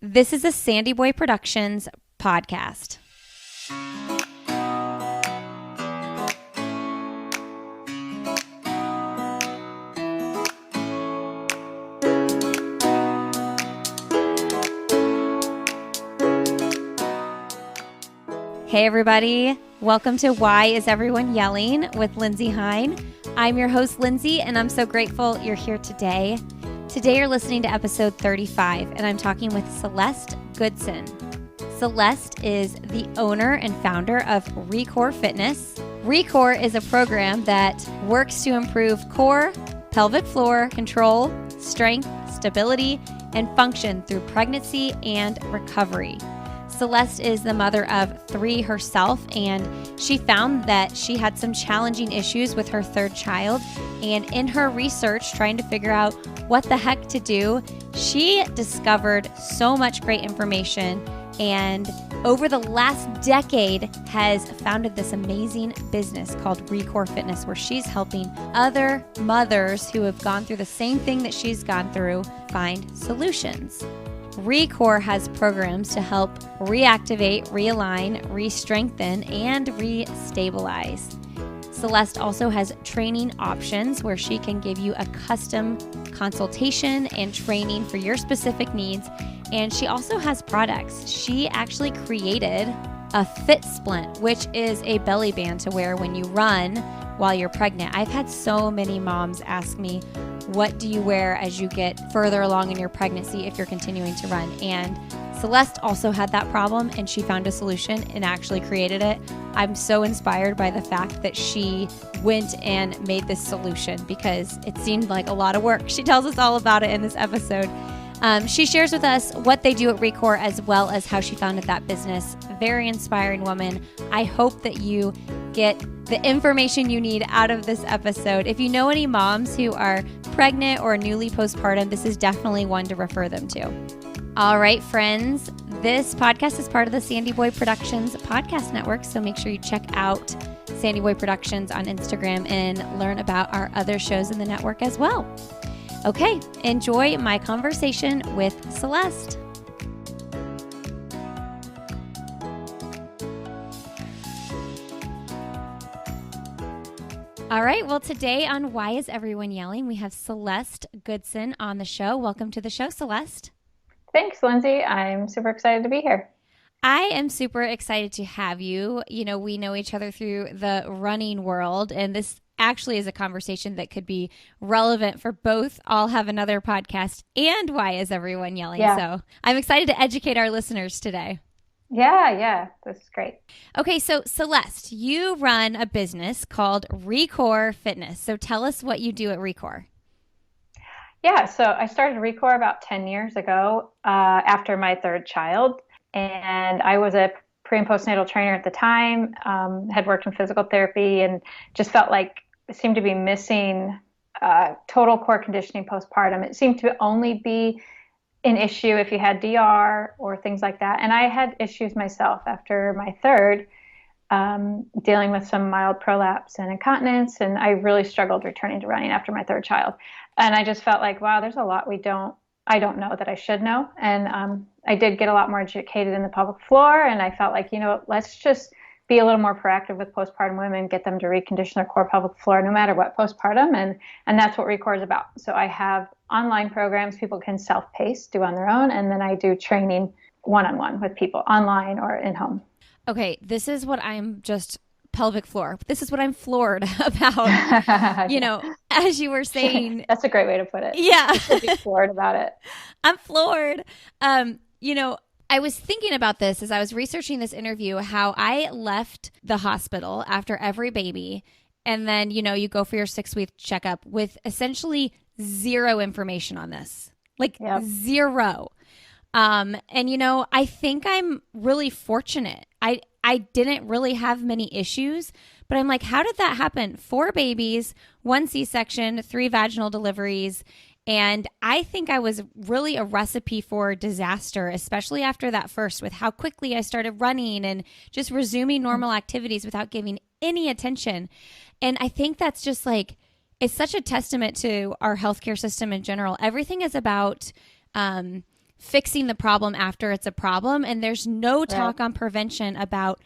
This is a Sandy Boy Productions podcast. Hey everybody, welcome to Why Is Everyone Yelling with Lindsay Hine. I'm your host Lindsay and I'm so grateful you're here today. Today you're listening to episode 35 and I'm talking with Celeste Goodson. Celeste is the owner and founder of ReCORE Fitness. ReCORE is a program that works to improve core, pelvic floor control, strength, stability, and function through pregnancy and recovery. Celeste is the mother of 3 herself, and she found that she had some challenging issues with her 3rd child. And in her research, trying to figure out what the heck to do, she discovered so much great information. And over the last decade has founded this amazing business called ReCORE Fitness, where she's helping other mothers who have gone through the same thing that she's gone through find solutions. ReCORE has programs to help reactivate, realign, re-strengthen, and re-stabilize. Celeste also has training options where she can give you a custom consultation and training for your specific needs. And she also has products. She actually created a fit splint, which is a belly band to wear when you run while you're pregnant. I've had so many moms ask me, what do you wear as you get further along in your pregnancy if you're continuing to run? And Celeste also had that problem and she found a solution and actually created it. I'm so inspired by the fact that she went and made this solution because it seemed like a lot of work. She tells us all about it in this episode. She shares with us what they do at ReCORE as well as how she founded that business. Very inspiring woman. I hope that you get the information you need out of this episode. If you know any moms who are pregnant or newly postpartum, this is definitely one to refer them to. All right, friends, this podcast is part of the Sandy Boy Productions podcast network, so make sure you check out Sandy Boy Productions on Instagram and learn about our other shows in the network as well. Okay, enjoy my conversation with Celeste. All right, well, today on Why Is Everyone Yelling, we have Celeste Goodson on the show. Welcome to the show, Celeste. Thanks, Lindsay. I'm super excited to be here. I am super excited to have you. You know, we know each other through the running world, and this actually is a conversation that could be relevant for both I'll Have Another Podcast and Why Is Everyone Yelling. Yeah. So I'm excited to educate our listeners today. Yeah, this is great. Okay, so Celeste, you run a business called ReCORE Fitness. So tell us what you do at ReCORE. Yeah, so I started ReCORE about 10 years ago after my 3rd child. And I was a pre- and postnatal trainer at the time, had worked in physical therapy and just felt like it seemed to be missing total core conditioning postpartum. It seemed to only be an issue if you had DR or things like that. And I had issues myself after my 3rd, dealing with some mild prolapse and incontinence. And I really struggled returning to running after my 3rd child. And I just felt like, wow, there's a lot I don't know that I should know. And I did get a lot more educated in the pelvic floor. And I felt like, let's just be a little more proactive with postpartum women, get them to recondition their core pelvic floor no matter what postpartum. And that's what ReCORE is about. So I have online programs people can self-pace, do on their own. And then I do training one-on-one with people online or in home. Okay, this is what I'm just pelvic floor. This is what I'm floored about. As you were saying. That's a great way to put it. Yeah. You should be floored about it. I'm floored. I was thinking about this as I was researching this interview, how I left the hospital after every baby. And then, you go for your 6-week checkup with essentially zero information on this, zero. And, I think I'm really fortunate. I didn't really have many issues, but I'm like, how did that happen? 4 babies, 1 C-section, 3 vaginal deliveries. And I think I was really a recipe for disaster, especially after that first, with how quickly I started running and just resuming normal activities without giving any attention. And I think that's just it's such a testament to our healthcare system in general. Everything is about fixing the problem after it's a problem. And there's no talk on prevention about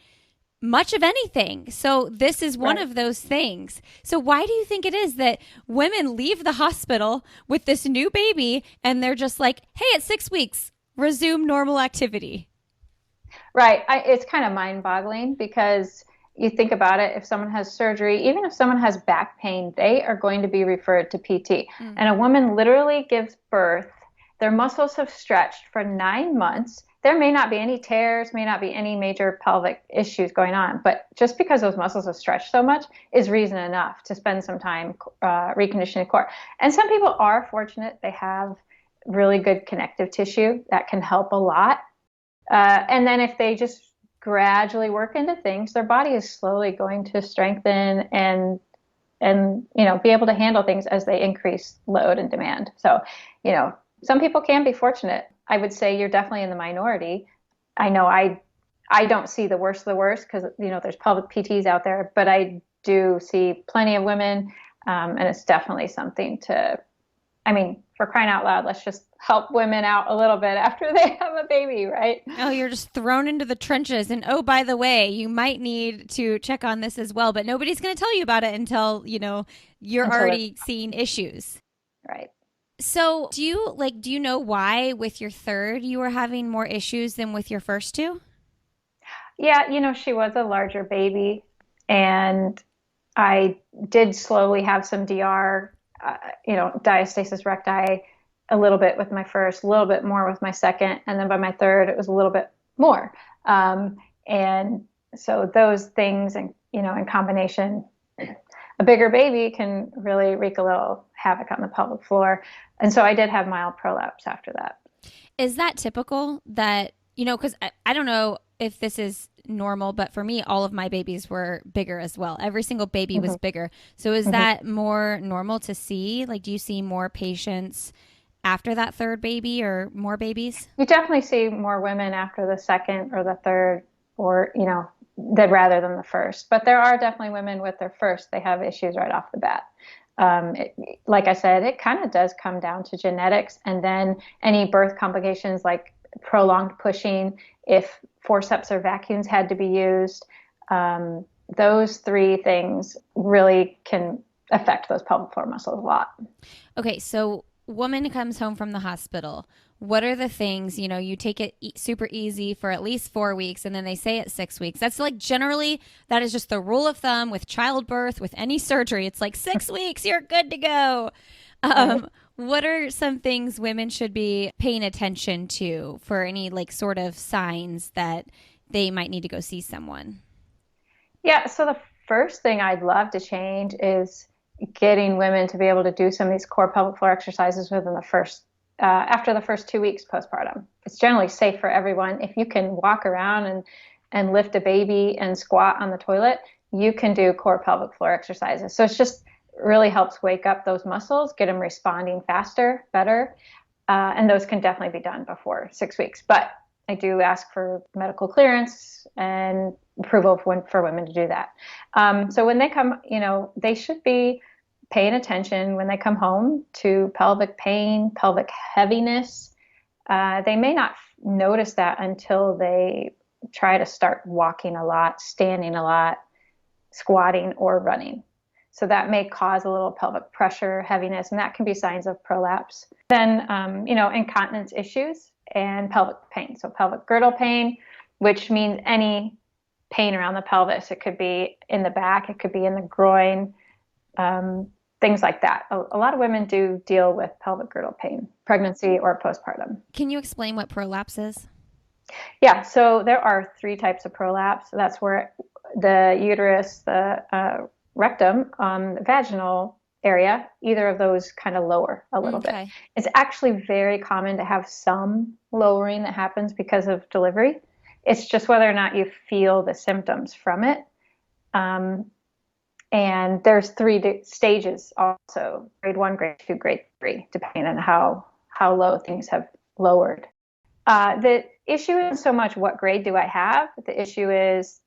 much of anything. So this is one of those things. So why do you think it is that women leave the hospital with this new baby and they're just like, hey, at 6 weeks, resume normal activity? Right. It's kind of mind-boggling because you think about it, if someone has surgery, even if someone has back pain, they are going to be referred to PT. And a woman literally gives birth, their muscles have stretched for 9 months. There may not be any tears, may not be any major pelvic issues going on, but just because those muscles have stretched so much is reason enough to spend some time reconditioning the core. And some people are fortunate, they have really good connective tissue that can help a lot. And then if they just gradually work into things, their body is slowly going to strengthen and be able to handle things as they increase load and demand. So, some people can be fortunate. I would say you're definitely in the minority. I know I don't see the worst of the worst because, there's pelvic PTs out there, but I do see plenty of women. And it's definitely something for crying out loud, let's just help women out a little bit after they have a baby, right? Oh, you're just thrown into the trenches. And oh, by the way, you might need to check on this as well, but nobody's going to tell you about it until, you're already seeing issues. Right. So do you know why with your third you were having more issues than with your first two? Yeah, she was a larger baby and I did slowly have some DR, diastasis recti a little bit with my first, a little bit more with my second, and then by my third, it was a little bit more. And so those things, and in combination, a bigger baby can really wreak a little havoc on the pelvic floor. And so I did have mild prolapse after that. Is that typical that, because I don't know if this is normal, but for me, all of my babies were bigger as well. Every single baby was bigger. So is that more normal to see? Like, do you see more patients after that third baby or more babies? You definitely see more women after the second or the third or, rather than the first. But there are definitely women with their first, they have issues right off the bat. Like I said, it kind of does come down to genetics and then any birth complications like prolonged pushing, if forceps or vacuums had to be used. Those three things really can affect those pelvic floor muscles a lot. Okay, so woman comes home from the hospital. What are the things, you take it super easy for at least 4 weeks and then they say at 6 weeks. That's like generally, that is just the rule of thumb with childbirth, with any surgery. It's like 6 weeks, you're good to go. What are some things women should be paying attention to for any sort of signs that they might need to go see someone? Yeah, so the first thing I'd love to change is getting women to be able to do some of these core pelvic floor exercises within the first, after the first 2 weeks postpartum. It's generally safe for everyone. If you can walk around and lift a baby and squat on the toilet, you can do core pelvic floor exercises. So it's just really helps wake up those muscles, get them responding faster, better. And those can definitely be done before 6 weeks. But I do ask for medical clearance and approval for women to do that. So when they come, they should be paying attention when they come home to pelvic pain, pelvic heaviness. They may not notice that until they try to start walking a lot, standing a lot, squatting, or running. So that may cause a little pelvic pressure, heaviness, and that can be signs of prolapse. Then, incontinence issues and pelvic pain. So pelvic girdle pain, which means any pain around the pelvis. It could be in the back, it could be in the groin, things like that. A lot of women do deal with pelvic girdle pain, pregnancy or postpartum. Can you explain what prolapse is? Yeah, so there are 3 types of prolapse. That's where the uterus, the rectum, the vaginal area, either of those kind of lower a little bit. It's actually very common to have some lowering that happens because of delivery. It's just whether or not you feel the symptoms from it. And there's 3 stages also, grade 1, grade 2, grade 3, depending on how low things have lowered. The issue isn't so much what grade do I have. The issue is,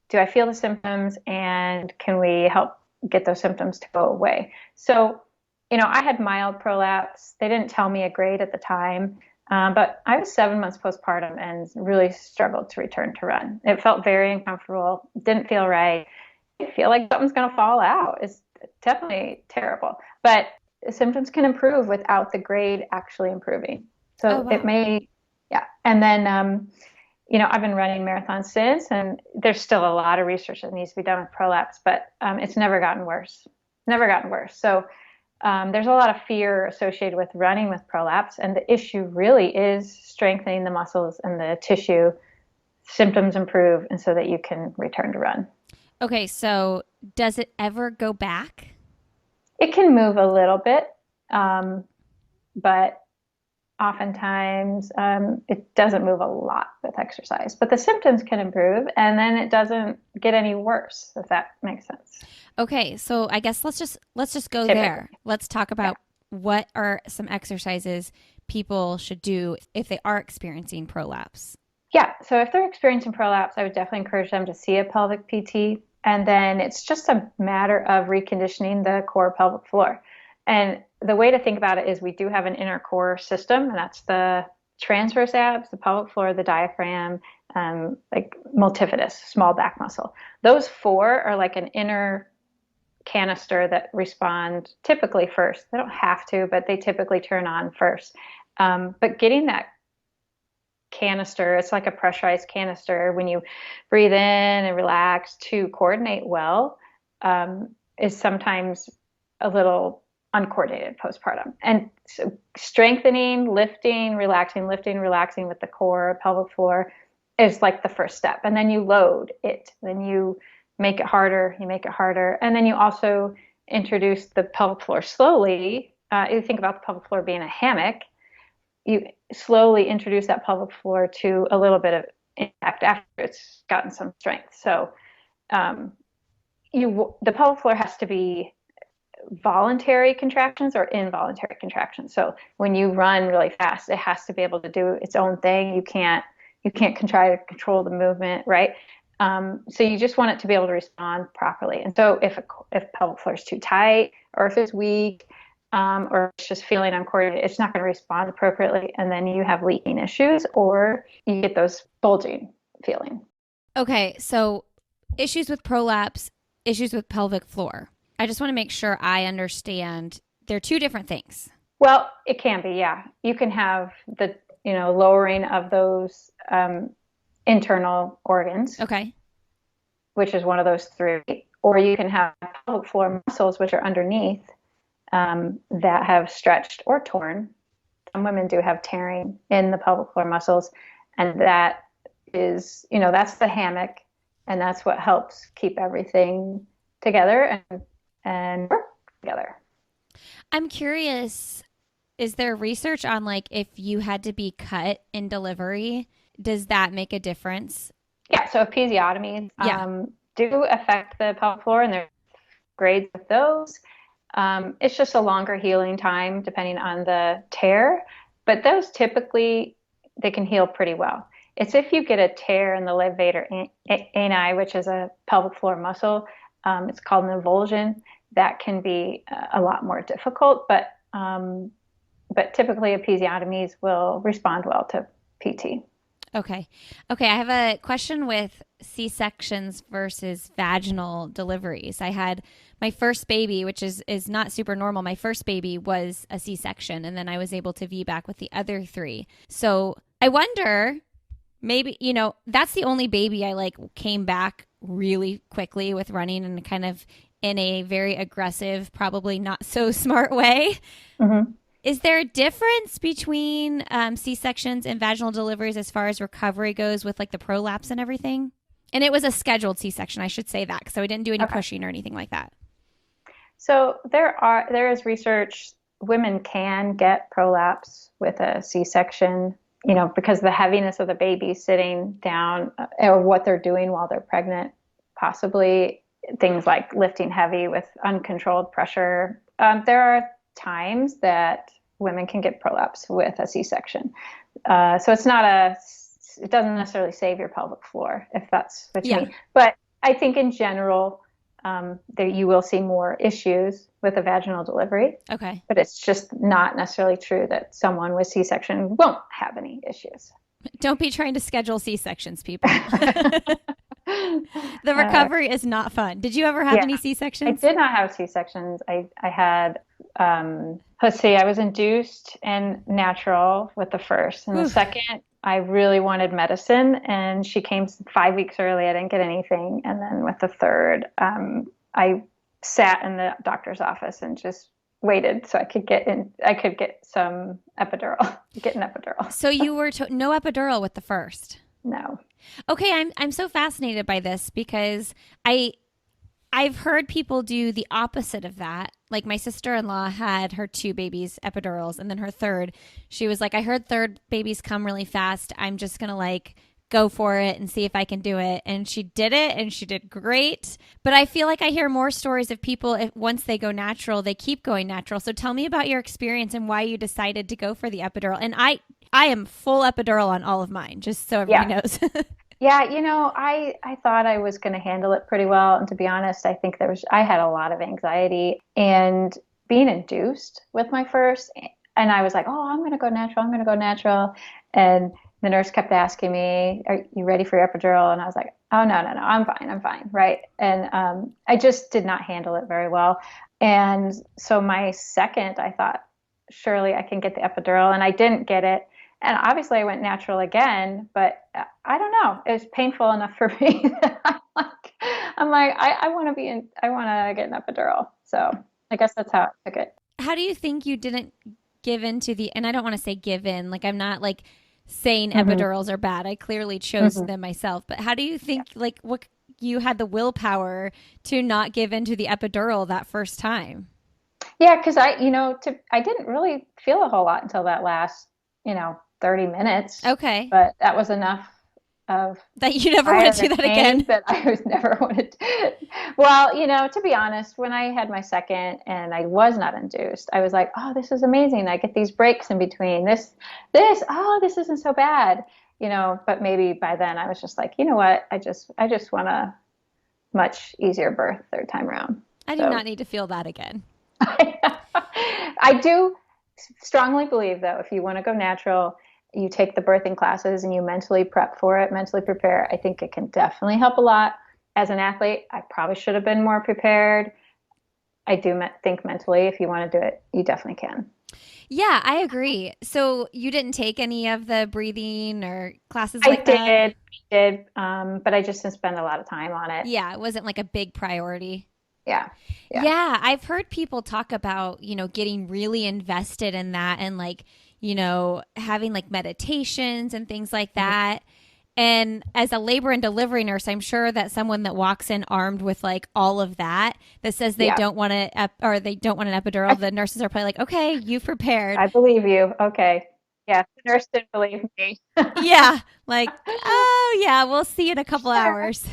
do I feel the symptoms and can we help get those symptoms to go away? So, I had mild prolapse. They didn't tell me a grade at the time. But I was 7 months postpartum and really struggled to return to run. It felt very uncomfortable, didn't feel right. I feel like something's going to fall out. It's definitely terrible. But the symptoms can improve without the grade actually improving. Oh, So it wow. may, yeah. And then, I've been running marathons since, and there's still a lot of research that needs to be done with prolapse, but it's never gotten worse. Never gotten worse. So there's a lot of fear associated with running with prolapse, and the issue really is strengthening the muscles and the tissue, symptoms improve, and so that you can return to run. Okay, so does it ever go back? It can move a little bit, but oftentimes it doesn't move a lot with exercise. But the symptoms can improve, and then it doesn't get any worse, if that makes sense. Okay, so I guess let's just go there. Typically, Let's talk yeah. about what are some exercises people should do if they are experiencing prolapse. Yeah, so if they're experiencing prolapse, I would definitely encourage them to see a pelvic PT. And then it's just a matter of reconditioning the core pelvic floor. And the way to think about it is we do have an inner core system, and that's the transverse abs, the pelvic floor, the diaphragm, like multifidus, small back muscle. Those four are like an inner canister that respond typically first. They don't have to, but they typically turn on first. But getting that canister, it's like a pressurized canister when you breathe in and relax to coordinate well, is sometimes a little uncoordinated postpartum. And so strengthening, lifting, relaxing with the core, pelvic floor is like the first step. And then you load it. Then you make it harder, And then you also introduce the pelvic floor slowly. You think about the pelvic floor being a hammock. You slowly introduce that pelvic floor to a little bit of impact after it's gotten some strength. So the pelvic floor has to be voluntary contractions or involuntary contractions. So when you run really fast, it has to be able to do its own thing. You can't try to control the movement, right? So you just want it to be able to respond properly. And so if pelvic floor is too tight, or if it's weak, or it's just feeling uncoordinated, it's not going to respond appropriately, and then you have leaking issues, or you get those bulging feeling. Okay, so issues with prolapse, issues with pelvic floor. I just want to make sure I understand they're two different things. Well, it can be, yeah. You can have the lowering of those internal organs, Okay. which is one of those three, or you can have pelvic floor muscles, which are underneath, that have stretched or torn. Some women do have tearing in the pelvic floor muscles, and that is, that's the hammock, and that's what helps keep everything together and work together. I'm curious, is there research on like if you had to be cut in delivery, does that make a difference? Yeah, so episiotomies Yeah. do affect the pelvic floor, and there's grades of those. It's just a longer healing time depending on the tear, but those typically they can heal pretty well. It's if you get a tear in the levator ani, which is a pelvic floor muscle, it's called an avulsion. That can be a lot more difficult, but typically episiotomies will respond well to PT. Okay. Okay. I have a question with C-sections versus vaginal deliveries. I had my first baby, which is not super normal. My first baby was a C-section, and then I was able to VBAC with the other three. So I wonder, maybe, that's the only baby I like came back really quickly with running and kind of in a very aggressive, probably not so smart way. Mm-hmm. Is there a difference between C-sections and vaginal deliveries as far as recovery goes with like the prolapse and everything? And it was a scheduled C-section, I should say that, so I didn't do any Okay. pushing or anything like that. So there is research. Women can get prolapse with a C-section, because the heaviness of the baby sitting down, or what they're doing while they're pregnant, possibly things like lifting heavy with uncontrolled pressure. There are times that women can get prolapse with a C-section. So it doesn't necessarily save your pelvic floor, if that's what you Yeah. mean. But I think in general, that you will see more issues with a vaginal delivery. Okay. But it's just not necessarily true that someone with C-section won't have any issues. Don't be trying to schedule C-sections, people. The recovery is not fun. Did you ever have any C-sections? I did not have C-sections. I had, let's see, I was induced and natural with the first. And the second, I really wanted medicine. And she came 5 weeks early. I didn't get anything. And then with the third, I sat in the doctor's office and just waited so I could get some epidural, get an epidural. So you were no epidural with the first? No. Okay, I'm so fascinated by this because I've heard people do the opposite of that. Like my sister-in-law had her 2 babies epidurals, and then her third, she was like, I heard third babies come really fast. I'm just going to like go for it and see if I can do it. And she did it, and she did great. But I feel like I hear more stories of people, once they go natural, they keep going natural. So tell me about your experience and why you decided to go for the epidural. And I am full epidural on all of mine, just so everybody knows. Yeah, I thought I was going to handle it pretty well. And to be honest, I think I had a lot of anxiety and being induced with my first. And I was like, oh, I'm going to go natural. I'm going to go natural. And the nurse kept asking me, are you ready for your epidural? And I was like, oh, no, I'm fine. Right. And I just did not handle it very well. And so my second, I thought, surely I can get the epidural. And I didn't get it. And obviously I went natural again, but I don't know. It was painful enough for me that I want to get an epidural. So I guess that's how I took it. How do you think you didn't give in to and I don't want to say give in, like I'm not like saying epidurals are bad. I clearly chose them myself, but how do you think like what you had the willpower to not give in to the epidural that first time? Yeah. Cause I didn't really feel a whole lot until that last, 30 minutes. Okay. But that was enough of that you never want to do that again. That I was never wanted to. Well, to be honest, when I had my second and I was not induced, I was like, oh, this is amazing. I get these breaks in between this, this isn't so bad, but maybe by then I was just like, you know what? I just want a much easier birth third time around. I do not need to feel that again. I do strongly believe though, if you want to go natural, you take the birthing classes and you mentally prep for it, mentally prepare. I think it can definitely help a lot. As an athlete, I probably should have been more prepared. I do think mentally, if you want to do it, you definitely can. Yeah, I agree. So you didn't take any of the breathing or classes like that? I did, but I just didn't spend a lot of time on it. Yeah, it wasn't like a big priority. Yeah. I've heard people talk about, getting really invested in that and like, having like meditations and things like that. And as a labor and delivery nurse, I'm sure that someone that walks in armed with like all of that says they don't want to, or they don't want an epidural, the nurses are probably like, okay, you've prepared. I believe you. Okay. Yeah. The nurse didn't believe me. Yeah. Like, oh yeah, we'll see in a couple hours.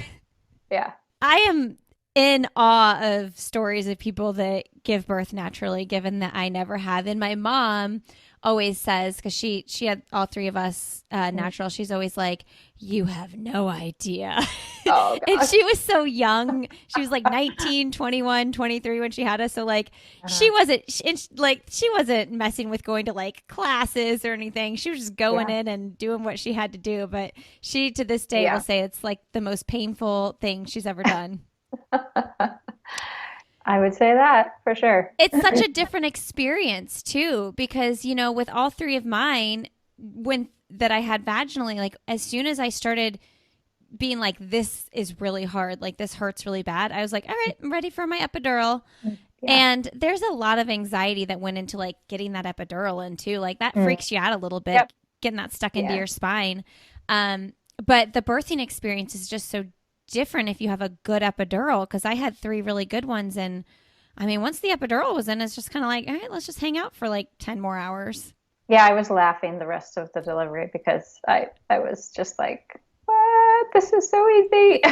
Yeah. I am in awe of stories of people that give birth naturally, given that I never have. And my mom always says, because she had all 3 of us natural, she's always like, you have no idea. Oh, and she was so young. She was like 19, 21, 23 when she had us. So like she wasn't messing with going to like classes or anything. She was just going in and doing what she had to do. But she to this day will say it's like the most painful thing she's ever done. I would say that for sure. It's such a different experience too, because, with all 3 of mine, that I had vaginally, like as soon as I started being like, this is really hard, like this hurts really bad, I was like, all right, I'm ready for my epidural. Yeah. And there's a lot of anxiety that went into like getting that epidural in too. Like that freaks you out a little bit, getting that stuck into your spine. But the birthing experience is just so different if you have a good epidural, because I had 3 really good ones, and I mean once the epidural was in, it's just kind of like, all right, let's just hang out for like 10 more hours. I was laughing the rest of the delivery because I was just like, what, this is so easy.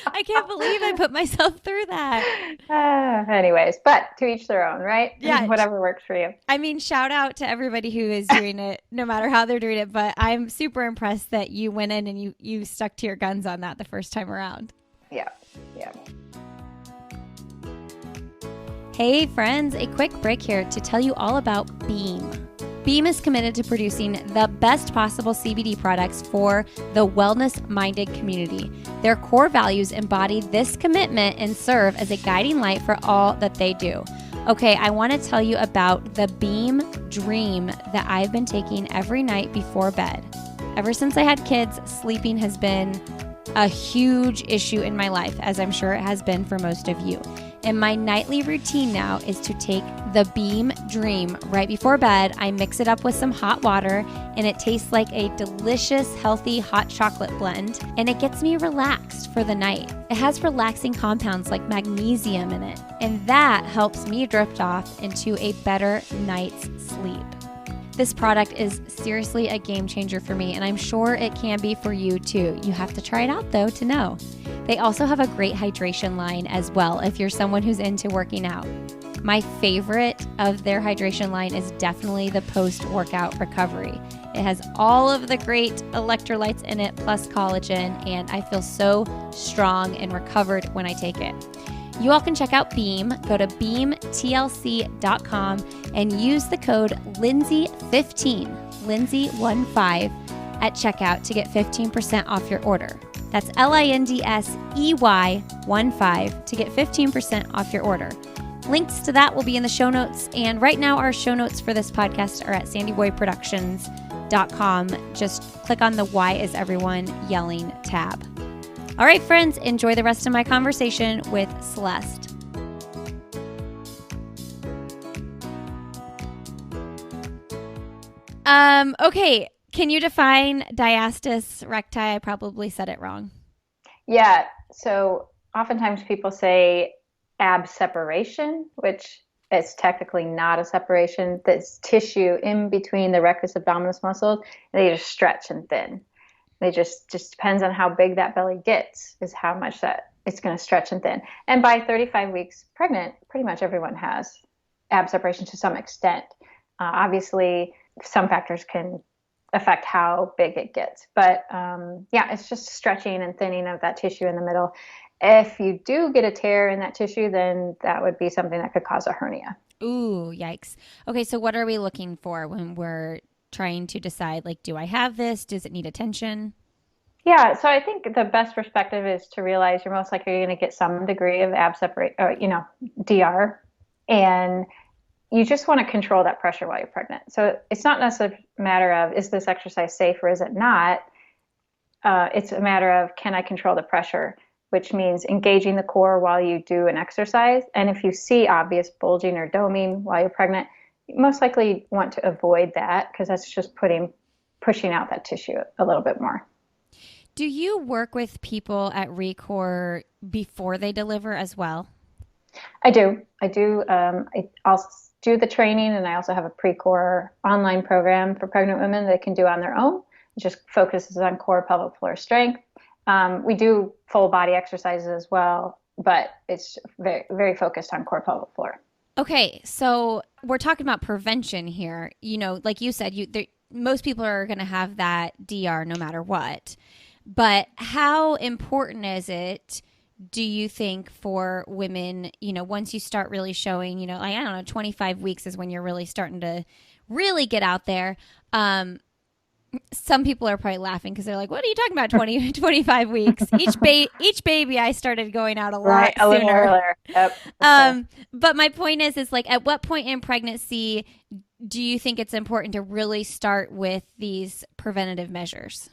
I can't believe I put myself through that. Anyways, but to each their own, right? Yeah. Whatever works for you. I mean, shout out to everybody who is doing it, no matter how they're doing it. But I'm super impressed that you went in and you stuck to your guns on that the first time around. Yeah. Hey friends, a quick break here to tell you all about Beam. Beam is committed to producing the best possible CBD products for the wellness-minded community. Their core values embody this commitment and serve as a guiding light for all that they do. Okay, I want to tell you about the Beam Dream that I've been taking every night before bed. Ever since I had kids, sleeping has been a huge issue in my life, as I'm sure it has been for most of you. And my nightly routine now is to take the Beam Dream right before bed. I mix it up with some hot water, and it tastes like a delicious, healthy hot chocolate blend, and it gets me relaxed for the night. It has relaxing compounds like magnesium in it, and that helps me drift off into a better night's sleep. This product is seriously a game changer for me, and I'm sure it can be for you too. You have to try it out though to know. They also have a great hydration line as well if you're someone who's into working out. My favorite of their hydration line is definitely the post-workout recovery. It has all of the great electrolytes in it plus collagen, and I feel so strong and recovered when I take it. You all can check out Beam. Go to beamtlc.com and use the code Lindsay15, Lindsay15 at checkout to get 15% off your order. That's LINDSEY15 to get 15% off your order. Links to that will be in the show notes. And right now, our show notes for this podcast are at sandyboyproductions.com. Just click on the Why Is Everyone Yelling tab. All right, friends, enjoy the rest of my conversation with Celeste. Okay. Can you define diastasis recti? I probably said it wrong. Yeah. So oftentimes people say ab separation, which is technically not a separation. That's tissue in between the rectus abdominis muscles, and they just stretch and thin. They just depends on how big that belly gets is how much that it's going to stretch and thin. And by 35 weeks pregnant, pretty much everyone has ab separation to some extent. Obviously, some factors can affect how big it gets. But yeah, it's just stretching and thinning of that tissue in the middle. If you do get a tear in that tissue, then that would be something that could cause a hernia. Ooh, yikes. Okay, so what are we looking for when we're trying to decide, like, do I have this? Does it need attention? Yeah, so I think the best perspective is to realize you're most likely going to get some degree of ab separate, or, DR, and you just want to control that pressure while you're pregnant. So it's not necessarily a matter of, is this exercise safe or is it not? It's a matter of, can I control the pressure, which means engaging the core while you do an exercise. And if you see obvious bulging or doming while you're pregnant, you most likely want to avoid that because that's just pushing out that tissue a little bit more. Do you work with people at ReCORE before they deliver as well? I do. I'll do the training, and I also have a pre-core online program for pregnant women that can do on their own. It just focuses on core pelvic floor strength. We do full body exercises as well, but it's very, very focused on core pelvic floor. Okay, so we're talking about prevention here. Like you said, most people are going to have that DR no matter what. But how important is it, do you think, for women, once you start really showing, like, I don't know, 25 weeks is when you're really starting to really get out there. Some people are probably laughing because they're like, what are you talking about, 25 weeks? Each baby I started going out a lot sooner. A little earlier. Yep. But my point is like, at what point in pregnancy do you think it's important to really start with these preventative measures?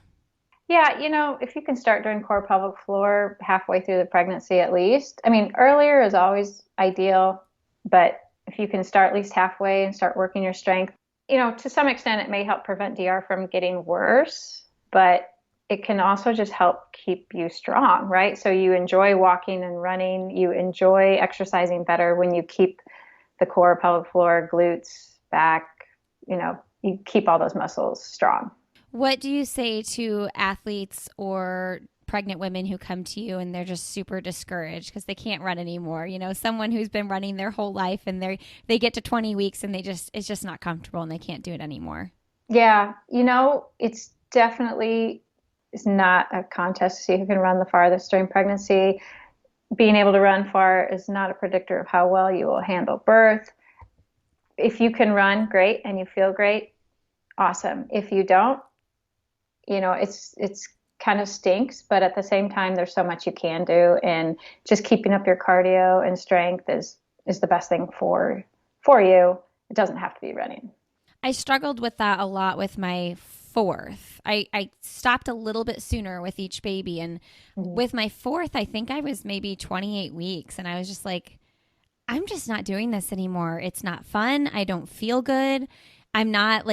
Yeah, if you can start doing core pelvic floor halfway through the pregnancy at least. I mean, earlier is always ideal, but if you can start at least halfway and start working your strength, to some extent it may help prevent DR from getting worse, but it can also just help keep you strong, right? So you enjoy walking and running, you enjoy exercising better when you keep the core pelvic floor, glutes, back, you keep all those muscles strong. What do you say to athletes or pregnant women who come to you and they're just super discouraged because they can't run anymore? Someone who's been running their whole life and they get to 20 weeks and it's just not comfortable and they can't do it anymore. Yeah, it's definitely not a contest to see who can run the farthest during pregnancy. being able to run far is not a predictor of how well you will handle birth. If you can run, great, and you feel great, awesome. If you don't, it's kind of stinks, but at the same time, there's so much you can do, and just keeping up your cardio and strength is the best thing for you. It doesn't have to be running. I struggled with that a lot with my fourth. I stopped a little bit sooner with each baby. And Mhm. with my fourth, I think I was maybe 28 weeks. And I was just like, I'm just not doing this anymore. It's not fun. I don't feel good. I'm not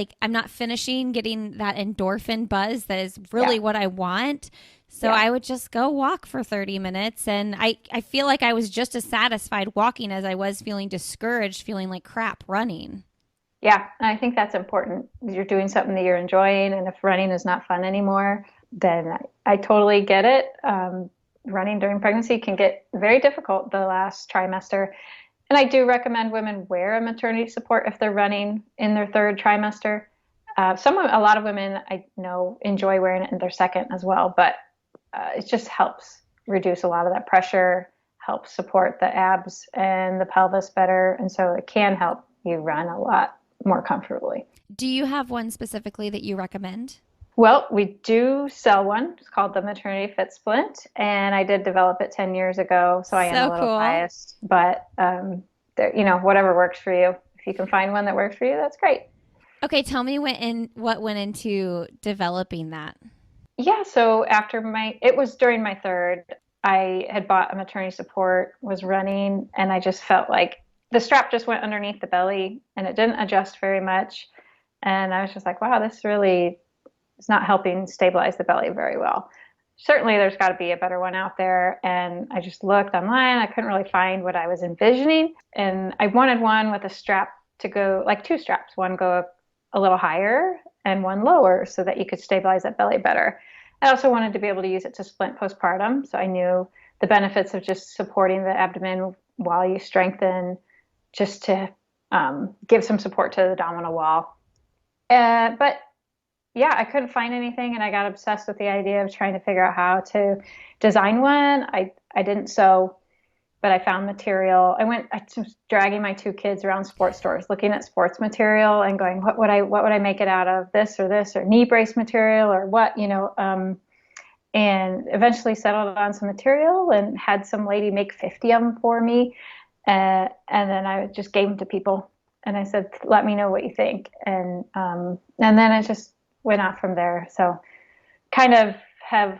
finishing getting that endorphin buzz that is really Yeah. what I want. So Yeah. I would just go walk for 30 minutes. And I feel like I was just as satisfied walking as I was feeling discouraged, feeling like crap running. Yeah. And I think that's important. You're doing something that you're enjoying. And if running is not fun anymore, then I totally get it. Running during pregnancy can get very difficult the last trimester. And I do recommend women wear a maternity support if they're running in their third trimester. A lot of women I know enjoy wearing it in their second as well, but it just helps reduce a lot of that pressure, helps support the abs and the pelvis better, and so it can help you run a lot more comfortably. Do you have one specifically that you recommend? Well, we do sell one. It's called the Maternity Fit Splint, and I did develop it 10 years ago, so I am a So little cool. biased, but whatever works for you. If you can find one that works for you, that's great. Okay, tell me what went into developing that. Yeah, so it was during my third, I had bought a maternity support, was running, and I just felt like the strap just went underneath the belly and it didn't adjust very much. And I was just like, wow, this really is not helping stabilize the belly very well. Certainly, there's got to be a better one out there. And I just looked online. I couldn't really find what I was envisioning. And I wanted one with a strap to go, like two straps, one go a little higher and one lower so that you could stabilize that belly better. I also wanted to be able to use it to splint postpartum. So I knew the benefits of just supporting the abdomen while you strengthen, just to give some support to the abdominal wall. But yeah, I couldn't find anything, and I got obsessed with the idea of trying to figure out how to design one. I didn't sew, but I found material. I was dragging my two kids around sports stores, looking at sports material and going, what would I make it out of? This or knee brace material or what, and eventually settled on some material and had some lady make 50 of them for me. And then I just gave them to people, and I said, let me know what you think. And then it just went out from there. So kind of have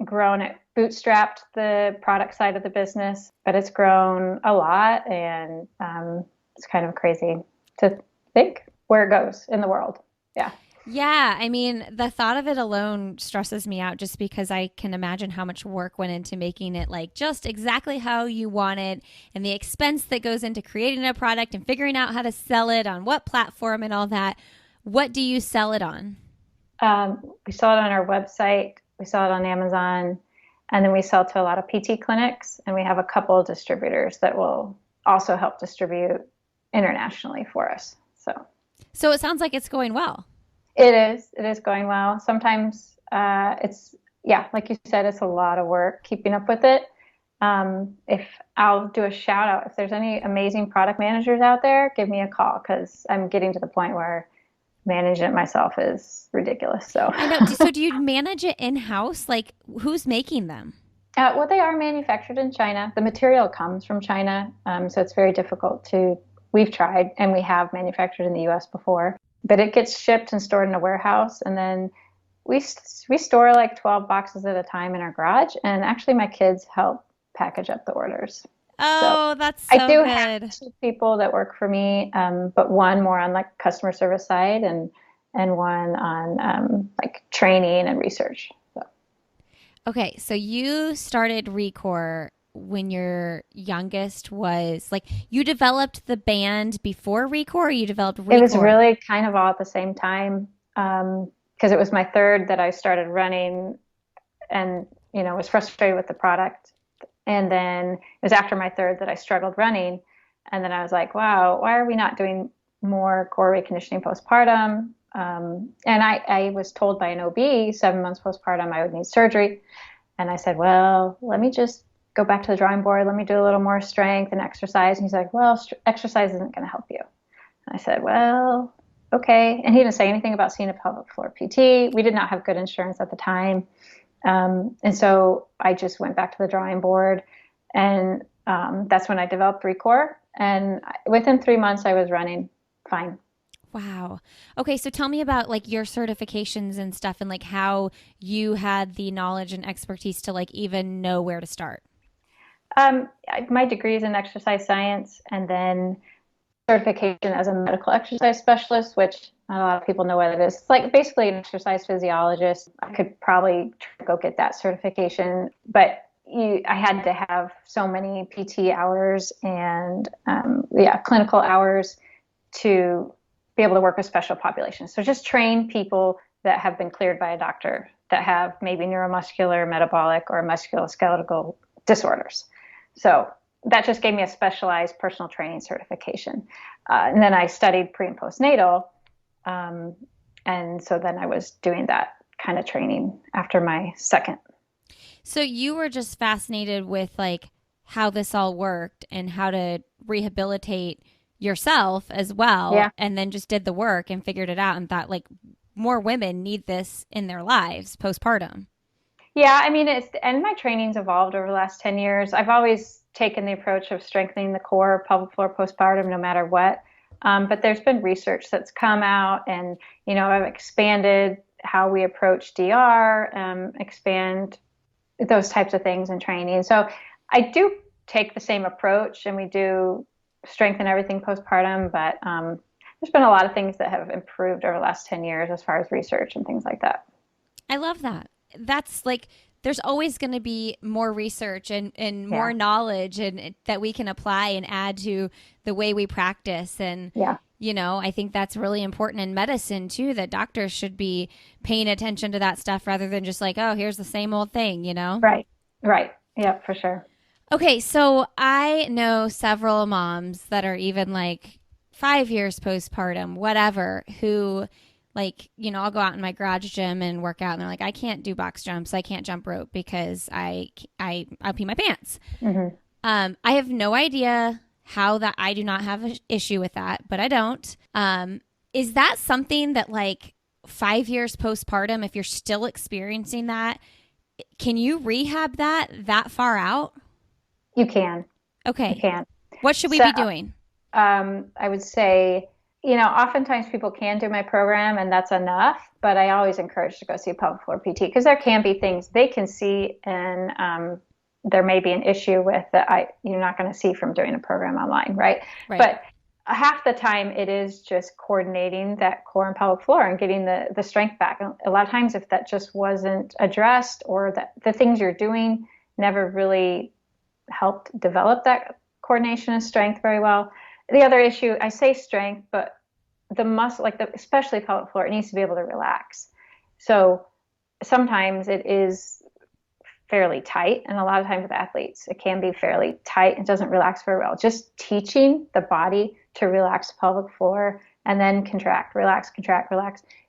grown it, bootstrapped the product side of the business, but it's grown a lot, and it's kind of crazy to think where it goes in the world. Yeah. Yeah, I mean, the thought of it alone stresses me out just because I can imagine how much work went into making it like just exactly how you want it and the expense that goes into creating a product and figuring out how to sell it on what platform and all that. What do you sell it on? We sell it on our website, we sell it on Amazon, and then we sell to a lot of PT clinics, and we have a couple of distributors that will also help distribute internationally for us. So So it sounds like it's going well. it is going well. Sometimes yeah, like you said, it's a lot of work keeping up with it. If I'll do a shout out, if there's any amazing product managers out there, give me a call, because I'm getting to the point where managing it myself is ridiculous. So, I know. So do you manage it in house? Like who's making them? well, they are manufactured in China. The material comes from China, so it's very difficult to. We've tried, and we have manufactured in the U.S. before, but it gets shipped and stored in a warehouse, and then we store like 12 boxes at a time in our garage. And actually, my kids help package up the orders. So Oh, that's I so do have good. two people that work for me, but one more on like customer service side, and one on like training and research. So Okay, so you started ReCORE when your youngest was like you developed the band before ReCORE or you developed it was ReCORE? really kind of all at the same time, because it was my third that I started running, and was frustrated with the product. And then it was after my third that I struggled running. And then I was like, wow, why are we not doing more core reconditioning postpartum? And I was told by an OB 7 months postpartum I would need surgery. And I said, well, let me just go back to the drawing board. Let me do a little more strength and exercise. And he's like, well, exercise isn't going to help you. And I said, well, okay. And he didn't say anything about seeing a pelvic floor PT. We did not have good insurance at the time. And so I just went back to the drawing board, and that's when I developed ReCORE. And within 3 months, I was running fine. Wow. Okay, so tell me about like your certifications and stuff, and like how you had the knowledge and expertise to like even know where to start. My degree is in exercise science, and then certification as a medical exercise specialist, which not a lot of people know what it is. It's like basically an exercise physiologist. I could probably go get that certification, but I had to have so many PT hours and clinical hours to be able to work with special populations. So just train people that have been cleared by a doctor that have maybe neuromuscular, metabolic, or musculoskeletal disorders. So that just gave me a specialized personal training certification. And then I studied pre and postnatal. And so then I was doing that kind of training after my second. So you were just fascinated with like how this all worked and how to rehabilitate yourself as well. Yeah. And then just did the work and figured it out and thought like more women need this in their lives postpartum. Yeah, I mean, and my training's evolved over the last 10 years. I've always taken the approach of strengthening the core, pelvic floor postpartum, no matter what. But there's been research that's come out, and, I've expanded how we approach DR, expand those types of things in training. So I do take the same approach, and we do strengthen everything postpartum, but there's been a lot of things that have improved over the last 10 years as far as research and things like that. I love that. That's like, there's always going to be more research and more knowledge and that we can apply and add to the way we practice. And, I think that's really important in medicine too, that doctors should be paying attention to that stuff rather than just like, oh, here's the same old thing, Right. Yeah, for sure. Okay. So I know several moms that are even like 5 years postpartum, whatever, who like, I'll go out in my garage gym and work out and they're like, I can't do box jumps. I can't jump rope because I'll pee my pants. Mm-hmm. I have no idea how that I do not have an issue with that, but I don't. Is that something that like 5 years postpartum, if you're still experiencing that, can you rehab that far out? You can. Okay. You can. What should we be doing? I would say, oftentimes people can do my program and that's enough, but I always encourage to go see a pelvic floor PT because there can be things they can see and there may be an issue with that you're not going to see from doing a program online, right? But half the time it is just coordinating that core and pelvic floor and getting the strength back. And a lot of times if that just wasn't addressed or that the things you're doing never really helped develop that coordination and strength very well. The other issue, I say strength, but the muscle, especially pelvic floor, it needs to be able to relax. So sometimes it is fairly tight, and a lot of times with athletes, it can be fairly tight and doesn't relax very well. Just teaching the body to relax the pelvic floor and then contract, relax,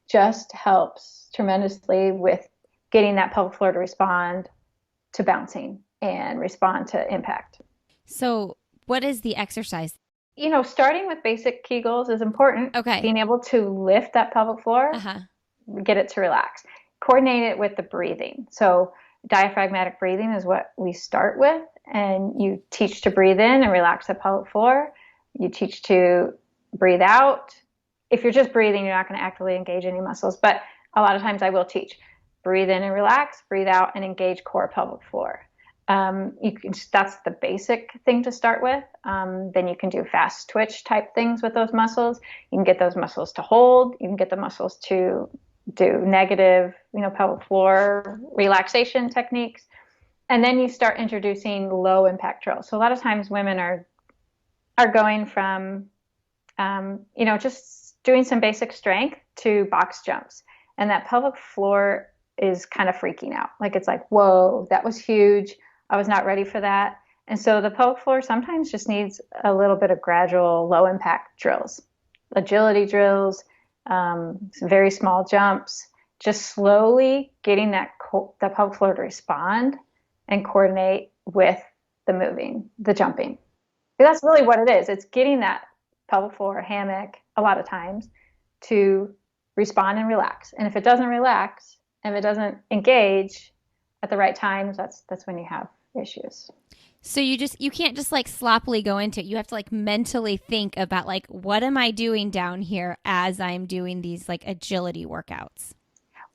just helps tremendously with getting that pelvic floor to respond to bouncing and respond to impact. So what is the exercise? Starting with basic Kegels is important. Okay. Being able to lift that pelvic floor, get it to relax. Coordinate it with the breathing. So diaphragmatic breathing is what we start with. And you teach to breathe in and relax the pelvic floor. You teach to breathe out. If you're just breathing, you're not going to actively engage any muscles. But a lot of times I will teach breathe in and relax, breathe out and engage core pelvic floor. That's the basic thing to start with. Then you can do fast twitch type things with those muscles. You can get those muscles to hold. You can get the muscles to do negative, pelvic floor relaxation techniques. And then you start introducing low impact drills. So a lot of times women are going from, just doing some basic strength to box jumps. And that pelvic floor is kind of freaking out. Like, it's like, whoa, that was huge. I was not ready for that. And so the pelvic floor sometimes just needs a little bit of gradual low impact drills, agility drills, some very small jumps, just slowly getting that pelvic floor to respond and coordinate with the moving, the jumping. That's really what it is. It's getting that pelvic floor hammock a lot of times to respond and relax. And if it doesn't relax, if it doesn't engage at the right times, that's when you have issues. So you can't just like sloppily go into it. You have to like mentally think about like, what am I doing down here as I'm doing these like agility workouts?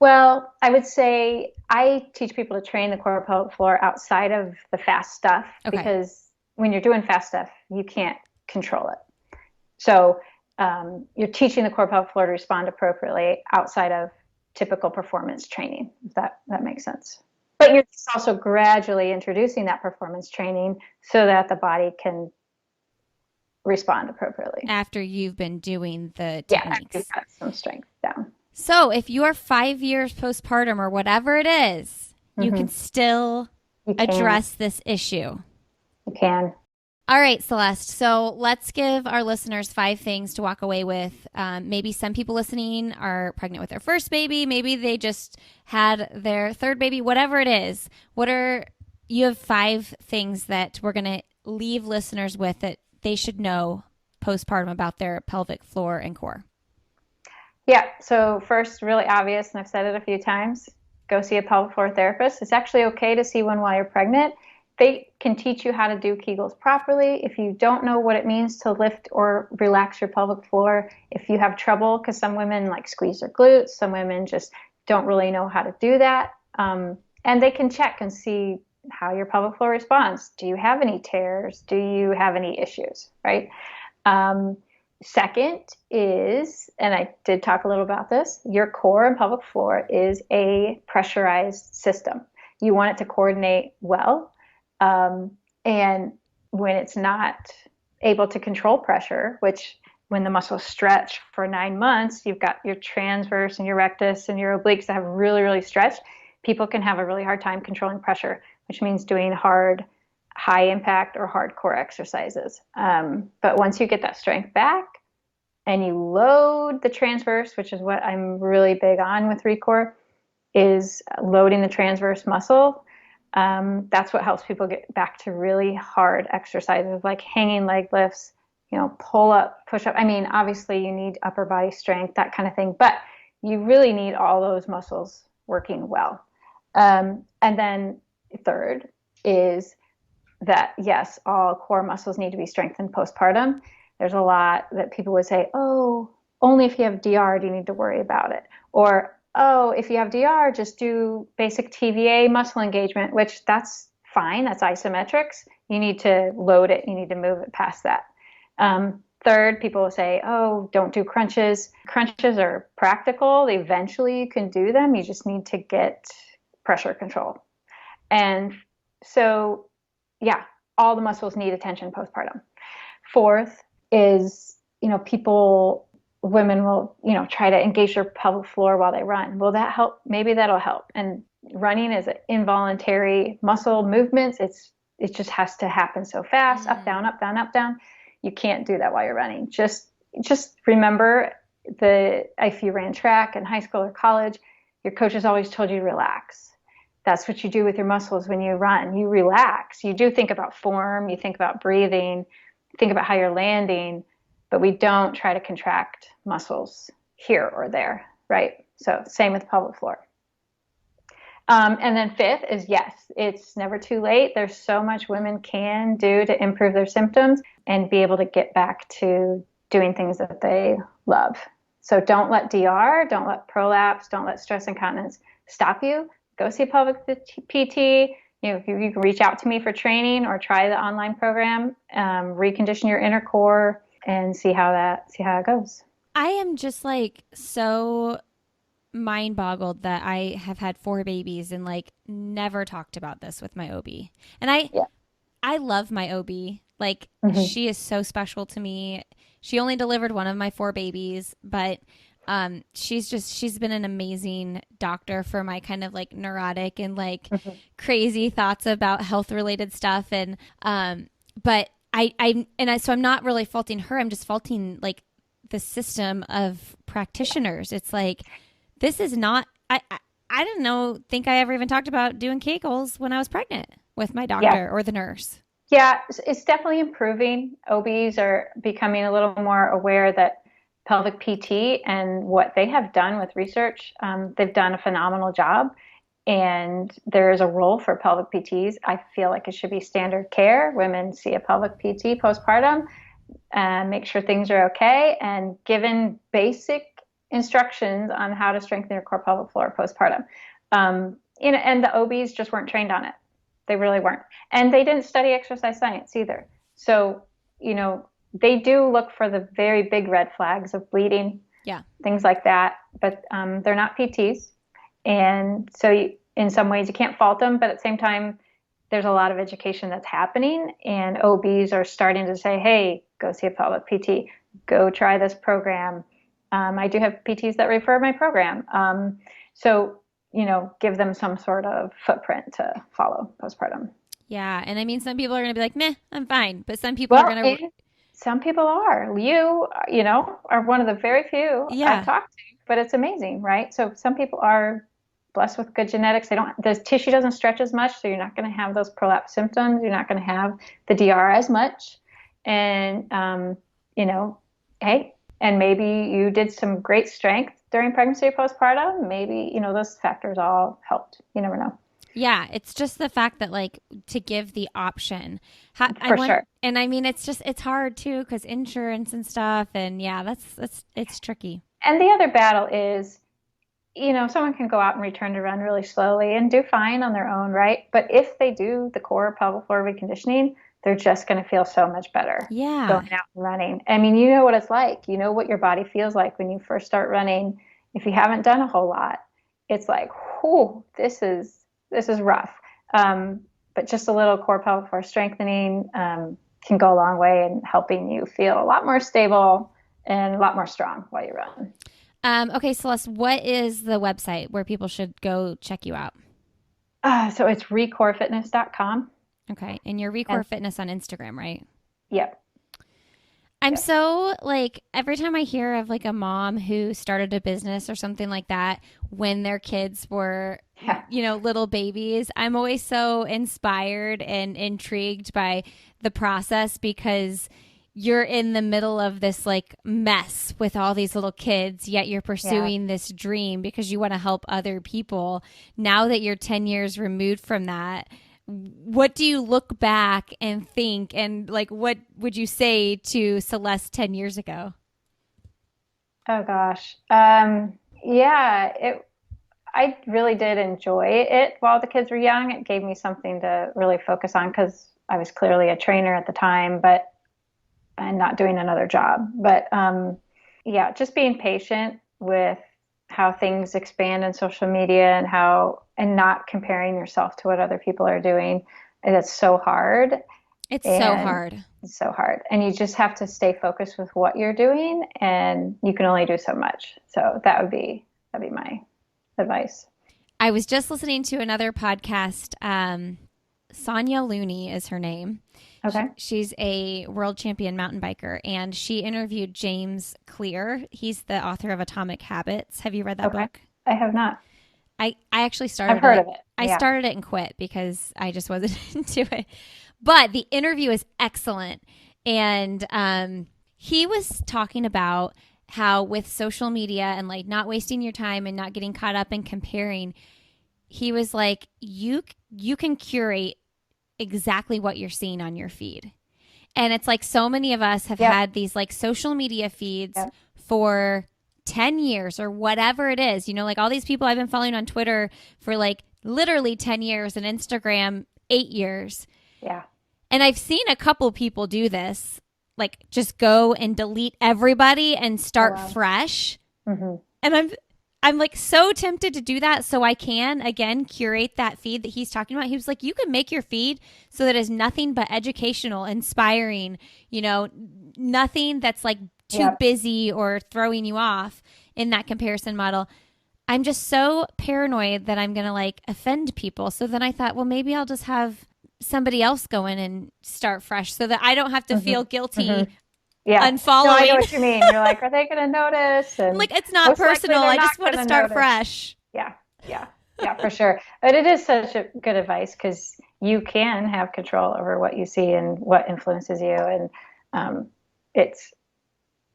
Well, I would say I teach people to train the core pelvic floor outside of the fast stuff because when you're doing fast stuff, you can't control it. So you're teaching the core pelvic floor to respond appropriately outside of typical performance training, if that makes sense. But you're also gradually introducing that performance training so that the body can respond appropriately. After you've been doing the techniques. Yeah, after you've got some strength down. So if you are 5 years postpartum or whatever it is, you can still address this issue. You can. All right, Celeste. So let's give our listeners 5 things to walk away with. Maybe some people listening are pregnant with their first baby. Maybe they just had their third baby, whatever it is. You have 5 things that we're going to leave listeners with that they should know postpartum about their pelvic floor and core. Yeah. So first, really obvious, and I've said it a few times, go see a pelvic floor therapist. It's actually okay to see one while you're pregnant. They can teach you how to do Kegels properly. If you don't know what it means to lift or relax your pelvic floor, if you have trouble, because some women like squeeze their glutes, some women just don't really know how to do that. And they can check and see how your pelvic floor responds. Do you have any tears? Do you have any issues? Right? Second is, and I did talk a little about this, your core and pelvic floor is a pressurized system. You want it to coordinate well. And when it's not able to control pressure, which when the muscles stretch for 9 months, you've got your transverse and your rectus and your obliques that have really, really stretched. People can have a really hard time controlling pressure, which means doing hard, high impact or hard core exercises. But once you get that strength back and you load the transverse, which is what I'm really big on with ReCORE, is loading the transverse muscle. That's what helps people get back to really hard exercises like hanging leg lifts, pull up, push up. I mean, obviously you need upper body strength, that kind of thing, but you really need all those muscles working well. And then third is that, yes, all core muscles need to be strengthened postpartum. There's a lot that people would say, oh, only if you have DR do you need to worry about it. Or, oh, if you have DR, just do basic TVA muscle engagement, which that's fine. That's isometrics. You need to load it. You need to move it past that. Third, people will say, oh, don't do crunches. Crunches are practical. Eventually you can do them. You just need to get pressure control. And so, yeah, all the muscles need attention postpartum. Fourth is, women will, try to engage their pelvic floor while they run. Will that help? Maybe that'll help. And running is an involuntary muscle movements. It just has to happen so fast, up, down, up, down, up, down. You can't do that while you're running. Just remember if you ran track in high school or college, your coaches always told you to relax. That's what you do with your muscles when you run. You relax. You do think about form. You think about breathing. Think about how you're landing. But we don't try to contract muscles here or there, right? So same with pelvic floor. And then fifth is, yes, it's never too late. There's so much women can do to improve their symptoms and be able to get back to doing things that they love. So don't let DR, don't let prolapse, don't let stress incontinence stop you. Go see a pelvic PT. You can reach out to me for training or try the online program, recondition your inner core and see how it goes. I am just like so mind boggled that I have had 4 babies and like never talked about this with my OB. And I love my OB. Like she is so special to me. She only delivered one of my 4 babies, but she's been an amazing doctor for my kind of like neurotic and like crazy thoughts about health related stuff. And but so I'm not really faulting her. I'm just faulting like the system of practitioners. It's like, this is not, I didn't think I ever even talked about doing Kegels when I was pregnant with my doctor or the nurse. Yeah, it's definitely improving. OBs are becoming a little more aware that pelvic PT and what they have done with research, they've done a phenomenal job. And there is a role for pelvic PTs. I feel like it should be standard care. Women see a pelvic PT postpartum and make sure things are okay, and given basic instructions on how to strengthen your core pelvic floor postpartum. And the OBs just weren't trained on it. They really weren't. And they didn't study exercise science either. So, they do look for the very big red flags of bleeding, Yeah. things like that, but they're not PTs. And so in some ways you can't fault them, but at the same time, there's a lot of education that's happening, and OBs are starting to say, hey, go see a pelvic PT, go try this program. I do have PTs that refer my program. So, give them some sort of footprint to follow postpartum. Yeah. And I mean, some people are going to be like, meh, I'm fine. But some people are Well, going to, some people are. Are one of the very few I've yeah. talked to, but it's amazing, right? So some people are blessed with good genetics. The tissue doesn't stretch as much, so you're not going to have those prolapse symptoms. You're not going to have the DR as much. And, hey, and maybe you did some great strength during pregnancy or postpartum. Maybe, those factors all helped. You never know. Yeah, it's just the fact that like to give the option. Sure. And I mean, it's hard too because insurance and stuff, and yeah, it's tricky. And the other battle is, someone can go out and return to run really slowly and do fine on their own, right? But if they do the core pelvic floor reconditioning, they're just going to feel so much better Yeah, going out and running. I mean, you know what it's like. You know what your body feels like when you first start running. If you haven't done a whole lot, it's like, whew, this is rough. But just a little core pelvic floor strengthening can go a long way in helping you feel a lot more stable and a lot more strong while you run. Okay, Celeste, what is the website where people should go check you out? So it's ReCOREfitness.com. Okay, and you're ReCORE And Fitness on Instagram, right? yep, I'm yep, so like every time I hear of like a mom who started a business or something like that when their kids were, yeah, little babies, I'm always so inspired and intrigued by the process because you're in the middle of this like mess with all these little kids, yet you're yeah. pursuing this dream because you want to help other people. Now that you're 10 years removed from that, what do you look back and think, and like what would you say to Celeste 10 years ago? Oh gosh. Yeah, I really did enjoy it while the kids were young. It gave me something to really focus on because I was clearly a trainer at the time, but and not doing another job. But yeah, just being patient with how things expand in social media and not comparing yourself to what other people are doing. And it's so hard. It's so And hard. it's so hard. And you just have to stay focused with what you're doing, and you can only do so much. So that'd be my advice. I was just listening to another podcast. Sonia Looney is her name. Okay. She's a world champion mountain biker, and she interviewed James Clear. He's the author of Atomic Habits. Have you read that Okay. book? I have not. I actually I've started heard it. of it. I Yeah. started it and quit because I just wasn't into it. But the interview is excellent. And he was talking about how with social media and like not wasting your time and not getting caught up in comparing, he was like, you can curate exactly what you're seeing on your feed. And it's like so many of us have Yep. had these like social media feeds Yep. for 10 years or whatever it is. Like all these people I've been following on Twitter for like literally 10 years and Instagram 8 years. Yeah. And I've seen a couple people do this, like just go and delete everybody and Oh, start wow. fresh. Hmm. And I'm like so tempted to do that so I can again curate that feed that he's talking about. He was like, you can make your feed so that it's nothing but educational, inspiring, nothing that's like too Yep. busy or throwing you off in that comparison model. I'm just so paranoid that I'm going to like offend people. So then I thought, well, maybe I'll just have somebody else go in and start fresh so that I don't have to feel guilty Yeah. unfollowing. No, I know what you mean. You're like, are they going to notice? And like, it's not most likely personal. they're I not just want to gonna start notice. fresh. Yeah. Yeah. Yeah, for sure. But it is such a good advice because you can have control over what you see and what influences you. And it's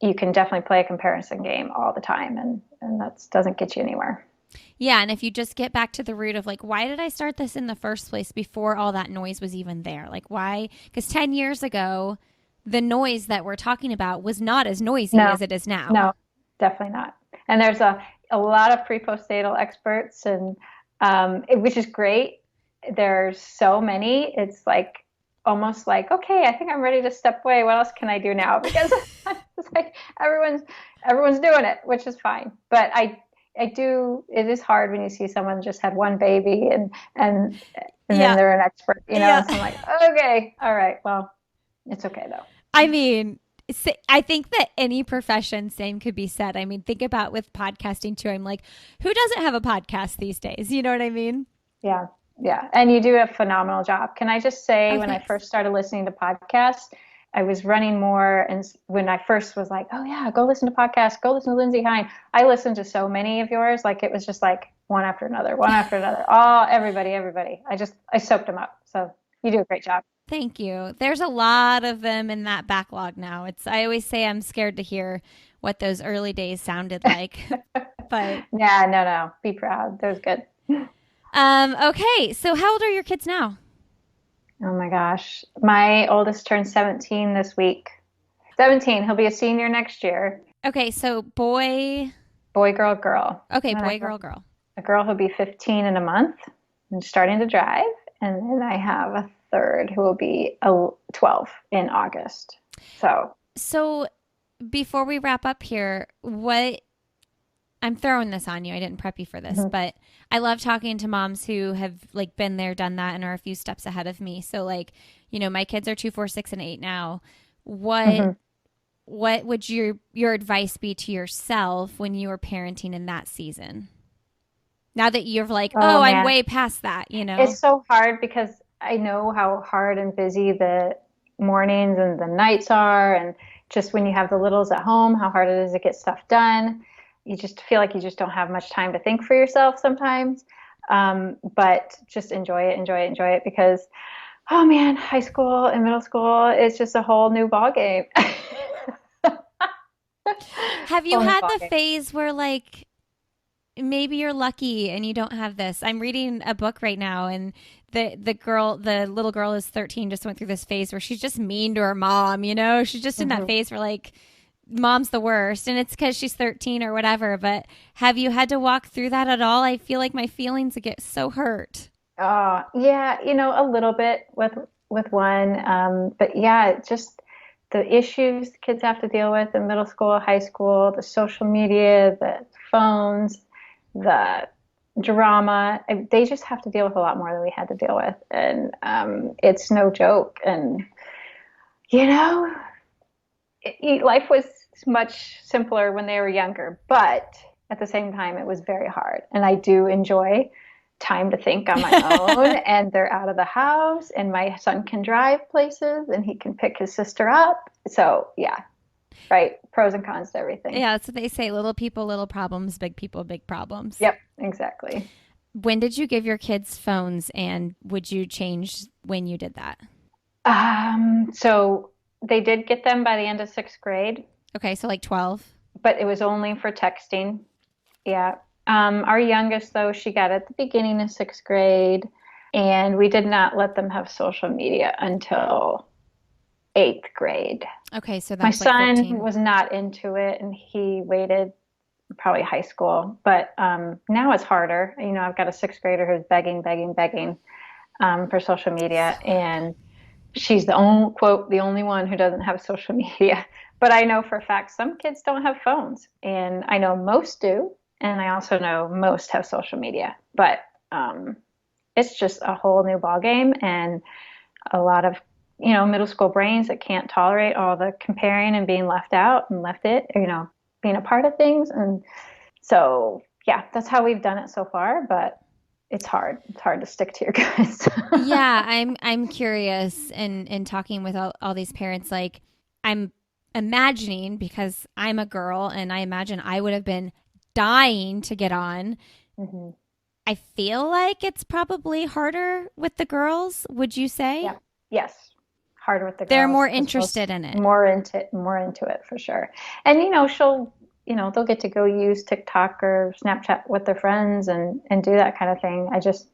you can definitely play a comparison game all the time, and that doesn't get you anywhere. Yeah, and if you just get back to the root of like, why did I start this in the first place before all that noise was even there? Like, why? Because 10 years ago, the noise that we're talking about was not as noisy No, as it is now. no, definitely not. And there's a lot of pre-postnatal experts, and which is great. There's so many. It's like almost like, okay, I think I'm ready to step away. What else can I do now? Because it's like everyone's doing it, which is fine. But I do. It is hard when you see someone just had one baby and then Yeah. they're an expert, Yeah. And so I'm like, okay, all right, well, it's okay though. I mean, I think that any profession, same could be said. I mean, think about with podcasting too. I'm like, who doesn't have a podcast these days? You know what I mean? Yeah. Yeah. And you do a phenomenal job. Can I just say, Oh, when I thanks. first started listening to podcasts, I was running more. And when I first was like, oh, yeah, go listen to podcasts, go listen to Lindsay Hine, I listened to so many of yours. Like it was just like one after another, one after another. Oh, everybody. I soaked them up. So you do a great job. Thank you. There's a lot of them in that backlog now. I always say I'm scared to hear what those early days sounded like. But Yeah, no. Be proud. That was good. okay. So how old are your kids now? Oh my gosh. My oldest turned 17 this week. 17. He'll be a senior next year. Okay, so boy. Boy, girl, girl. Okay, And then boy, girl, girl. a girl who'll be 15 in a month and starting to drive. And then I have a third who will be 12 in August. So before we wrap up here, what I'm throwing this on you. I didn't prep you for this, Mhm. but I love talking to moms who have like been there, done that, and are a few steps ahead of me. So like, my kids are 2, 4, 6, and 8 now. What Mhm. what would your advice be to yourself when you were parenting in that season? Now that you're like, oh, Oh I'm man, way past that. it's so hard because I know how hard and busy the mornings and the nights are, and just when you have the littles at home, how hard it is to get stuff done. You just feel like you just don't have much time to think for yourself sometimes. But just enjoy it because, oh man, high school and middle school is just a whole new ball game. Have you Whole new had ball the game. phase where like maybe you're lucky and you don't have this? I'm reading a book right now, and the little girl is 13, just went through this phase where she's just mean to her mom. She's just in that Mhm. phase where like mom's the worst, and it's because she's 13 or whatever. But have you had to walk through that at all? I feel like my feelings get so hurt. Yeah, a little bit with one, but yeah, just the issues kids have to deal with in middle school, high school, the social media, the phones, the drama. They just have to deal with a lot more than we had to deal with, and it's no joke. And you know, life was much simpler when they were younger, but at the same time, it was very hard. And I do enjoy time to think on my own, and they're out of the house, and my son can drive places, and he can pick his sister up. So, yeah, right. Pros and cons to everything. Yeah, that's what they say. Little people, little problems. Big people, big problems. Yep, exactly. When did you give your kids phones, and would you change when you did that? So they did get them by the end of sixth grade, Okay, so like 12. but it was only for texting. Yeah. Our youngest, though, she got it at the beginning of sixth grade, and we did not let them have social media until eighth grade. Okay, so My that's like son 14. was not into it, and he waited probably high school. But now it's harder. I've got a sixth grader who's begging for social media, and she's the only one who doesn't have social media. But I know for a fact some kids don't have phones, and I know most do, and I also know most have social media. But it's just a whole new ball game, and a lot of middle school brains that can't tolerate all the comparing and being left out and being a part of things. And so yeah, that's how we've done it so far. But it's hard. It's hard to stick to your guns. Yeah, I'm curious in talking with all these parents, like I'm imagining, because I'm a girl and I imagine I would have been dying to get on. Mhm. I feel like it's probably harder with the girls, would you say? Yeah. Yes. Harder with the girls. They're more interested in it. More into it for sure. And they'll get to go use TikTok or Snapchat with their friends and do that kind of thing. I just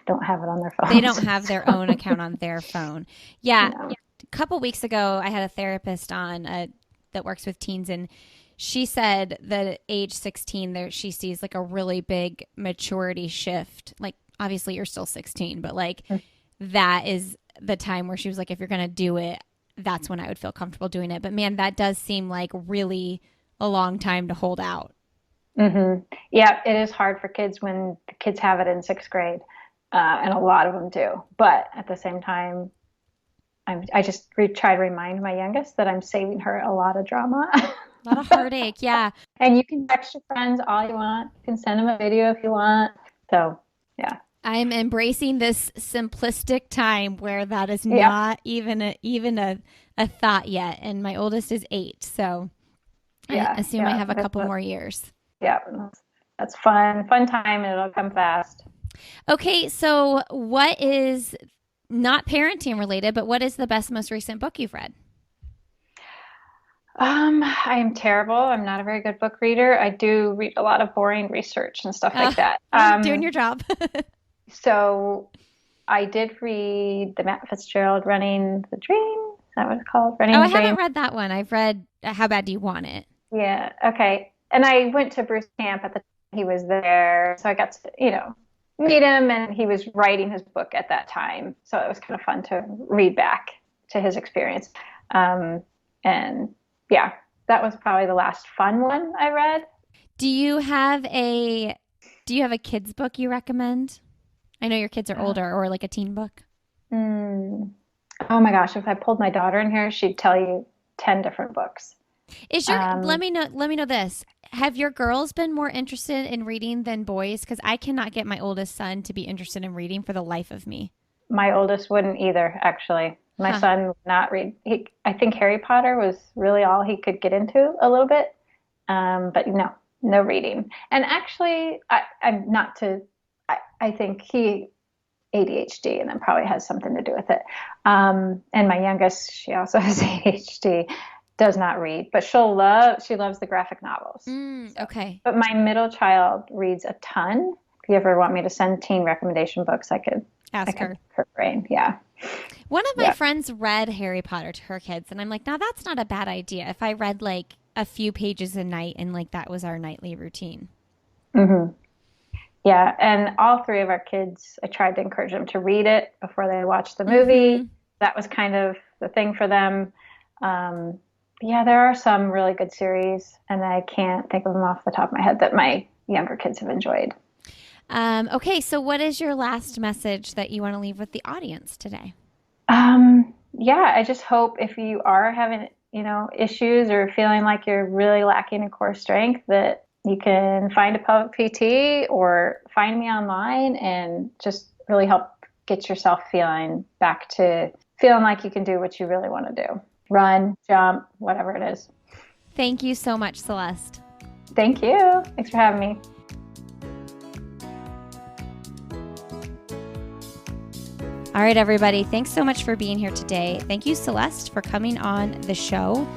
don't have it on their phone. They don't have their own account on their phone. Yeah. No. A couple weeks ago, I had a therapist on that works with teens, and she said that at age 16, she sees like a really big maturity shift. Like, obviously you're still 16, but like that is the time where she was like, if you're going to do it, that's when I would feel comfortable doing it. But man, that does seem like really a long time to hold out. Mm-hmm. Yeah, it is hard for kids when the kids have it in 6th grade. And a lot of them do. But at the same time, I just try to remind my youngest that I'm saving her a lot of drama. A lot of heartache, yeah. And you can text your friends all you want. You can send them a video if you want. So, yeah. I'm embracing this simplistic time where that is not even a thought yet. And my oldest is 8, so I assume I have a couple more years. Yeah, that's fun time, and it'll come fast. Okay, so what is not parenting related, but what is the best, most recent book you've read? I am terrible. I'm not a very good book reader. I do read a lot of boring research and stuff like that. Doing your job. So I did read the Matt Fitzgerald Running the Dream. Is that what it's called? Running the Dream. I haven't read that one. I've read How Bad Do You Want It? Yeah. Okay. And I went to Bruce camp at the time he was there. So I got to, meet him, and he was writing his book at that time. So it was kind of fun to read back to his experience. And yeah, that was probably the last fun one I read. Do you have a kid's book you recommend? I know your kids are older, or like a teen book. Oh my gosh, if I pulled my daughter in here, she'd tell you 10 different books. Let me know this. Have your girls been more interested in reading than boys? Because I cannot get my oldest son to be interested in reading for the life of me. My oldest wouldn't either, actually. My son would not read. I think Harry Potter was really all he could get into a little bit. But no reading. And actually, I think he ADHD, and that probably has something to do with it. And my youngest, she also has ADHD. Does not read, but she loves the graphic novels. Okay. But my middle child reads a ton. If you ever want me to send teen recommendation books, I could ask her. Her brain, yeah. One of my friends read Harry Potter to her kids, and I'm like, now that's not a bad idea. If I read like a few pages a night, and like that was our nightly routine. Mm-hmm. Yeah, and all 3 of our kids, I tried to encourage them to read it before they watched the movie. Mm-hmm. That was kind of the thing for them. Yeah, there are some really good series, and I can't think of them off the top of my head that my younger kids have enjoyed. Okay, so what is your last message that you want to leave with the audience today? Yeah, I just hope if you are having, issues or feeling like you're really lacking in core strength, that you can find a pelvic PT or find me online and just really help get yourself back to feeling like you can do what you really want to do. Run, jump, whatever it is. Thank you so much, Celeste. Thank you. Thanks for having me. All right, everybody. Thanks so much for being here today. Thank you, Celeste, for coming on the show.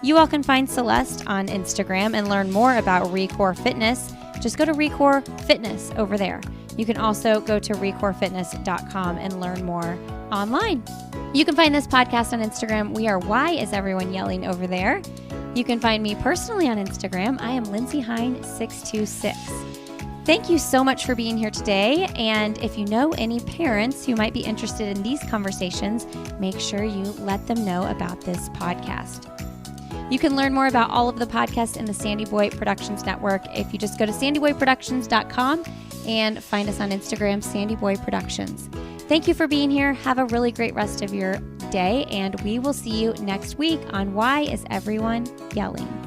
You all can find Celeste on Instagram and learn more about ReCORE Fitness. Just go to ReCORE Fitness over there. You can also go to ReCOREfitness.com and learn more online. You can find this podcast on Instagram. We are Why Is Everyone Yelling over there. You can find me personally on Instagram. I am Lindsay Hine 626. Thank you so much for being here today. And if you know any parents who might be interested in these conversations, make sure you let them know about this podcast. You can learn more about all of the podcasts in the Sandy Boy Productions Network if you just go to sandyboyproductions.com and find us on Instagram, Sandy Boy Productions. Thank you for being here. Have a really great rest of your day, and we will see you next week on Why Is Everyone Yelling?